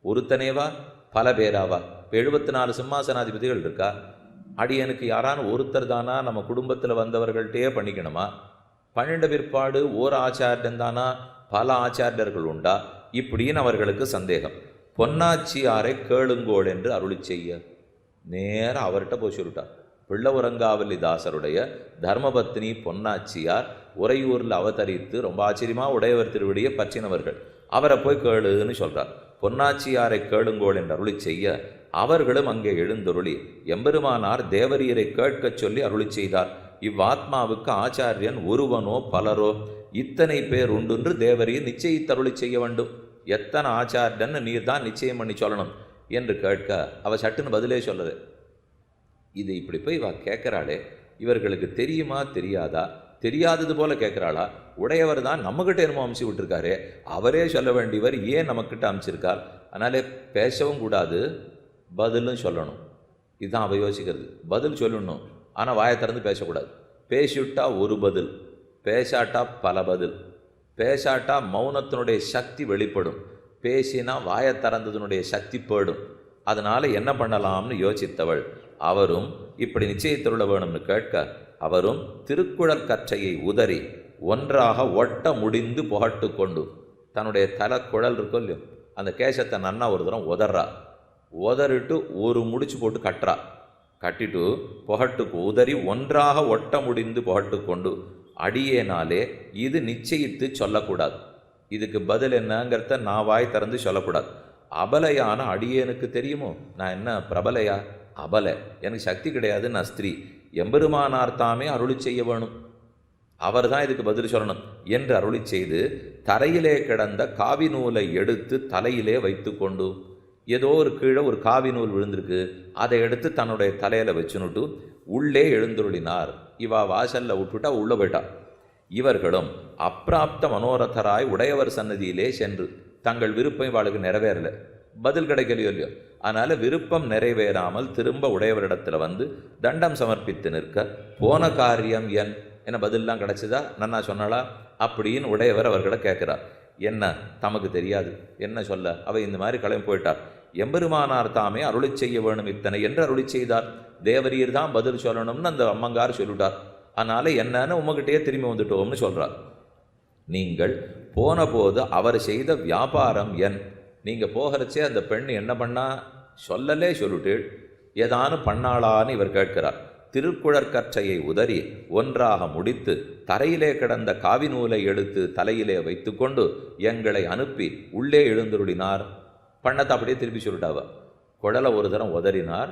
ஒருத்தனேவா பல பேராவா? இப்போ 74 சிம்மாசனாதிபதிகள் இருக்கா? அடியனுக்கு யாரான ஒருத்தர் தானா நம்ம குடும்பத்தில் வந்தவர்கள்ட்டே பண்ணிக்கணுமா? 12 பிற்பாடு ஓர் ஆச்சாரியன் தானா? பல ஆச்சாரியர்கள் உண்டா? இப்படின்னு அவர்களுக்கு சந்தேகம். பொன்னாச்சியாரை கேளுங்கோள் என்று அருளி செய்ய நேரம் அவர்கிட்ட போய் சொல்லிட்டார். பிள்ளவுரங்காவல்லி தாசருடைய தர்மபத்னி பொன்னாச்சியார் உறையூரில் அவதரித்து ரொம்ப ஆச்சரியமாக உடையவர் திருவடியை பற்றினவர்கள். அவரை போய் கேளுன்னு சொல்கிறார். பொன்னாச்சியாரை கேளுங்கோள் என்று அருளி செய்ய அவர்களும் அங்கே எழுந்தருளி எம்பெருமானார் தேவரீரை கேட்கச் சொல்லி அருளி செய்தார். இவ்வாத்மாவுக்கு ஆச்சாரியன் ஒருவனோ பலரோ இத்தனை பேர் உண்டு தேவரீர் நிச்சயித்தருளி செய்ய வேண்டும். எத்தனை ஆச்சாரியன் நீர் தான் நிச்சயம் பண்ணி சொல்லணும் என்று கேட்க அவ சட்டுன்னு பதிலே சொல்லது. இது இப்படி போய் இவ கேட்குறாளே, இவர்களுக்கு தெரியுமா தெரியாதா? தெரியாதது போல கேட்குறாளா? உடையவர் தான் நம்மக்கிட்ட என்னமோ அமுச்சு விட்டுருக்காரு, அவரே சொல்ல வேண்டியவர் ஏன் நம்மக்கிட்ட அமுச்சிருக்கார்? அதனாலே பேசவும் கூடாது, பதிலும் சொல்லணும். இதுதான் அவ யோசிக்கிறது. பதில் சொல்லணும், ஆனால் வாயை திறந்து பேசக்கூடாது. பேசிவிட்டா ஒரு பதில், பேசாட்டா பல பதில். பேசாட்டா மௌனத்தினுடைய சக்தி வெளிப்படும், பேசினா வாயை திறந்ததுனுடைய சக்தி போயிடும். அதனால் என்ன பண்ணலாம்னு யோசித்தவள் அவரும் இப்படி நிச்சயத்தருள வேணும்னு கேட்க அவரும் திருக்குழல் கற்றையை உதறி ஒன்றாக ஒட்ட முடிந்து புகட்டு கொண்டு தன்னுடைய தலைக்குழல் இருக்கும் இல்லையோ அந்த கேசத்தை நன்னா ஒரு தரம் உதறா. உதறிட்டு ஒரு முடிச்சு போட்டு கட்டுறா. கட்டிட்டு புகட்டுக்கு உதறி ஒன்றாக ஒட்ட முடிந்து புகட்டு கொண்டு அடியேனாலே இது நிச்சயித்து சொல்லக்கூடாது. இதுக்கு பதில் என்னங்கிறத நான் வாய் திறந்து சொல்லக்கூடாது. அபலையான அடியேனுக்கு தெரியுமோ, நான் என்ன பிரபலையா? அபலை, எனக்கு சக்தி கிடையாது, நான் ஸ்திரீ. எம்பெருமானார் தாமே அருளி செய்ய வேணும், அவர் தான் இதுக்கு பதில் சொல்லணும் என்று அருளி செய்து தரையிலே கிடந்த காவி நூலை எடுத்து தலையிலே வைத்து கொண்டு, ஏதோ ஒரு கீழே ஒரு காவி நூல் விழுந்திருக்கு, அதை எடுத்து தன்னுடைய தலையில் வச்சுனுட்டு உள்ளே எழுந்துருளினார். இவா வாசலில் விட்டுட்டா உள்ளே போயிட்டா. இவர்களும் அப்பிராப்த மனோரதராய் உடையவர் சன்னதியிலே சென்று தங்கள் விருப்பம் இவாளுக்கு நிறைவேறலை, பதில் கிடைக்கலையோ இல்லையோ, அதனால் விருப்பம் நிறைவேறாமல் திரும்ப உடையவரிடத்தில் வந்து தண்டம் சமர்ப்பித்து நிற்க போன காரியம் என்ன பதிலெலாம் கிடச்சிதா, நன்னா சொன்னாளா அப்படின்னு உடையவர் அவர்களை கேட்குறார். என்ன தமக்கு தெரியாது, என்ன சொல்ல, அவை இந்த மாதிரி கிளம்பி போயிட்டார். எம்பெருமானார் தாமே அருளி செய்ய வேணும் இத்தனை என்று அருளி செய்தார். தேவரீர் தான் பதில் சொல்லணும்னு அந்த அம்மங்கார் சொல்லிட்டார். அதனால் என்னன்னு உங்ககிட்டயே திரும்பி வந்துட்டோம்னு சொல்கிறார். நீங்கள் போன போது அவர் செய்த வியாபாரம் நீங்கள் போகிறச்சே அந்த பெண் என்ன பண்ணா சொல்லலே சொல்லிட்டு ஏதானும் பண்ணாளான்னு இவர் கேட்கிறார். திருக்குழற்கற்றையை உதறி ஒன்றாக முடித்து தரையிலே கிடந்த காவி நூலை எடுத்து தலையிலே வைத்து கொண்டு எங்களை அனுப்பி உள்ளே எழுந்துருளினார். பண்ணத்தை அப்படியே திருப்பி சொல்லிட்டாவ. குழலை ஒரு தரம் உதறினார்,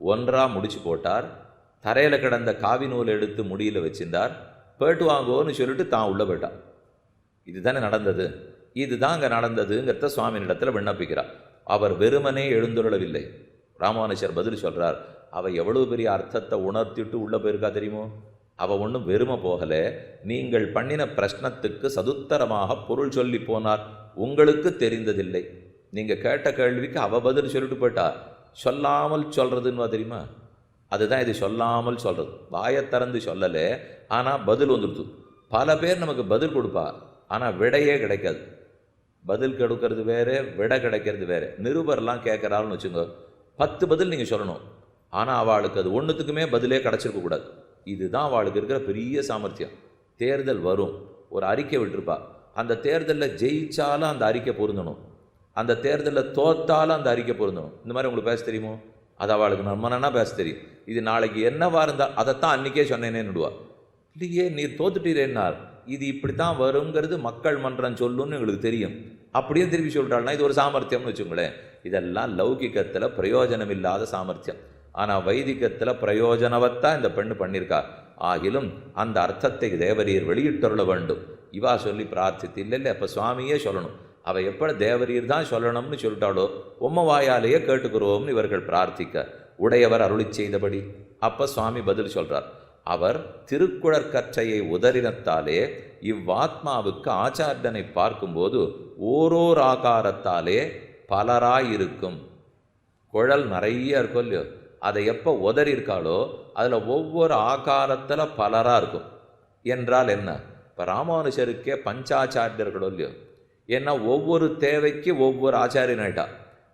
ஒன்றாக முடிச்சு போட்டார், தரையில் கிடந்த காவி நூலை எடுத்து முடியில் வச்சிருந்தார், போய்ட்டு வாங்கோன்னு சொல்லிட்டு தான் உள்ளே போயிட்டார். இதுதானே நடந்தது, இதுதான் அங்கே நடந்ததுங்கிறத சுவாமியினிடத்தில் விண்ணப்பிக்கிறார். அவர் வெறுமனே எழுந்துருளவில்லை. ராமானுஜர் பதில் சொல்கிறார், அவள் எவ்வளவு பெரிய அர்த்தத்தை உணர்த்திட்டு உள்ளே போயிருக்கா தெரியுமோ. அவள் ஒன்றும் வெறுமை போகலை, நீங்கள் பண்ணின பிரश्னத்துக்கு சதுத்தரமாக பொருள் சொல்லி போனார். உங்களுக்கு தெரிந்ததில்லை, நீங்கள் கேட்ட கேள்விக்கு அவள் பதில் சொல்லிட்டு போயிட்டா. சொல்லாமல் சொல்கிறதுன்னு தெரியுமா, அதுதான் இது சொல்லாமல் சொல்கிறது. வாயை திறந்து சொல்லலை, ஆனால் பதில் வந்துடுது. பல பேர் நமக்கு பதில் கொடுப்பா, ஆனால் விடையே கிடைக்காது. பதில் கொடுக்கறது வேறு, விடை கிடைக்கிறது வேறு. நிருபர்லாம் கேட்குறாருன்னு வச்சுங்க, 10 பதில் நீங்கள் சொல்லணும், ஆனால் அவளுக்கு அது ஒன்றுத்துக்குமே பதிலே கிடச்சிருக்கக்கூடாது. இதுதான் அவளுக்கு இருக்கிற பெரிய சாமர்த்தியம். தேர்தல் வரும், ஒரு அறிக்கை விட்டுருப்பா, அந்த தேர்தலில் ஜெயிச்சாலும் அந்த அறிக்கை பொருந்தணும், அந்த தேர்தலில் தோத்தாலும் அந்த அறிக்கை பொருந்தணும். இந்த மாதிரி உங்களுக்கு பேச தெரியுமோ, அது அவளுக்கு நம்மனா பேச தெரியும். இது நாளைக்கு என்னவா இருந்தால் அதைத்தான் அன்றைக்கே சொன்னேனேன்னுடுவா. இல்லையே நீர் தோத்துட்டீரேன்னார், இது இப்படித்தான் வருங்கிறது மக்கள் மன்றம் சொல்லுன்னு எங்களுக்கு தெரியும், அப்படியே திருப்பி சொல்லிட்டாள்னா இது ஒரு சாமர்த்தியம்னு வச்சுங்களேன். இதெல்லாம் லௌகிக்கத்தில் பிரயோஜனம் இல்லாத சாமர்த்தியம். ஆனால் வைதிகத்தில் பிரயோஜனவத்தான் இந்த பெண்ணு பண்ணியிருக்கா. ஆகிலும் அந்த அர்த்தத்தை தேவரீர் வெளியிட்டருள வேண்டும். இவா சொல்லி பிரார்த்தித்து இல்லை, அப்போ சுவாமியே சொல்லணும். அவள் எப்படி தேவரீர் தான் சொல்லணும்னு சொல்லிட்டாளோ உம்ம வாயாலேயே கேட்டுக்கிறோம்னு இவர்கள் பிரார்த்திக்க உடையவர் அருளி செய்தபடி அப்போ சுவாமி பதில் சொல்கிறார். அவர் திருக்குழற்கற்றையை உதறினத்தாலே இவ்வாத்மாவுக்கு ஆச்சாரியனை பார்க்கும்போது ஓரோர் ஆகாரத்தாலே பலராயிருக்கும். குழல் நிறைய இருக்கும் இல்லையோ, அதை எப்போ உதறி இருக்காளோ அதில் ஒவ்வொரு ஆகாரத்தில் பலராக இருக்கும். என்றால் என்ன, இப்போ ராமானுஜருக்கே பஞ்சாச்சாரியர்களோ இல்லையோ, ஏன்னா ஒவ்வொரு தேவைக்கு ஒவ்வொரு ஆச்சாரியன் ஆகிட்டா.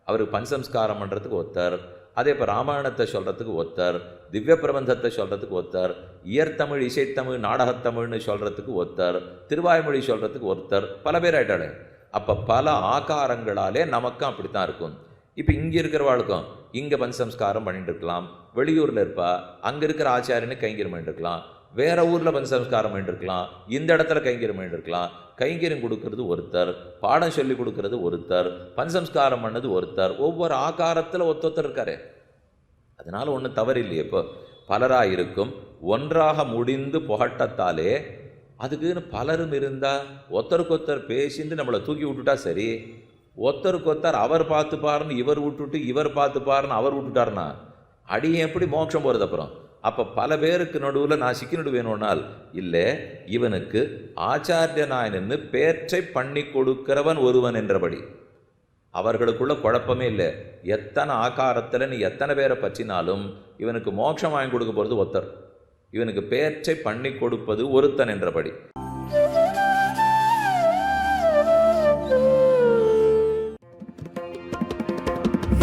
அவருக்கு பஞ்சசம்ஸ்காரம் பண்ணுறதுக்கு ஒருத்தர், அதே இப்போ ராமாயணத்தை சொல்கிறதுக்கு ஒருத்தர், திவ்ய பிரபந்தத்தை சொல்கிறதுக்கு ஒருத்தர், இயற்தமிழ் இசைத்தமிழ் நாடகத்தமிழ்னு சொல்கிறதுக்கு ஒருத்தர், திருவாய்மொழி சொல்கிறதுக்கு ஒருத்தர், பல பேர் ஆகிட்டாளே. அப்போ பல ஆகாரங்களாலே நமக்கும் அப்படித்தான் இருக்கும். இப்போ இங்கே இருக்கிறவாளுக்கும் இங்கே பஞ்சசம்ஸ்காரம் பண்ணிட்டு இருக்கலாம், வெளியூரில் இருப்பா அங்கே இருக்கிற ஆச்சாரியனுக்கு கைங்கரியம் பண்ணிட்டு இருக்கலாம், வேற ஊரில் பஞ்சசம்ஸ்காரம் பண்ணிட்டு இருக்கலாம், இந்த இடத்துல கைங்கரியம் பண்ணிட்டு இருக்கலாம். கைங்கரியம் கொடுக்கறது ஒருத்தர், பாடம் சொல்லி கொடுக்கறது ஒருத்தர், பஞ்சசம்ஸ்காரம் பண்ணது ஒருத்தர், ஒவ்வொரு ஆகாரத்தில் ஒருத்தர் இருக்காரு. அதனால ஒன்றும் தவறு இல்லையே. இப்போ பலராக இருக்கும், ஒன்றாக முடிந்து புகட்டத்தாலே அதுக்குன்னு பலரும் இருந்தால் ஒருத்தருக்கொத்தர் பேசிட்டு நம்மளை தூக்கி விட்டுட்டா சரி. ஒருத்தருக்கொத்தர் அவர் பார்த்துப்பாருன்னு இவர் விட்டுட்டு, இவர் பார்த்துப்பாருன்னு அவர் விட்டுட்டாருன்னா அடி எப்படி மோட்சம் போகிறது அப்புறம்? அப்போ பல பேருக்கு நடுவில் நான் சிக்கினடு வேணும்னால் இல்லை, இவனுக்கு ஆச்சாரியனாய் நின்று பேற்றை பண்ணி கொடுக்கிறவன் ஒருவன் என்றபடி அவர்களுக்குள்ள குழப்பமே இல்லை. எத்தனை ஆகாரத்தில் நீ எத்தனை பேரை பற்றினாலும் இவனுக்கு மோட்சம் வாங்கி கொடுக்க போகிறது ஒருத்தர், இவனுக்கு பேற்றை பண்ணி கொடுப்பது ஒருத்தன் என்றபடி.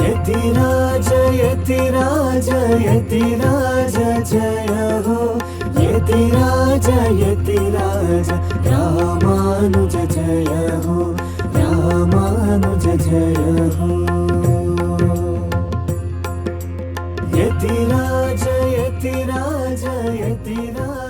यतिराज यतिराज यतिराज जय हो, यतिराज यतिराज रामानुज जय हो, रामानुज जय हो। यतिराज यतिराज यतिराज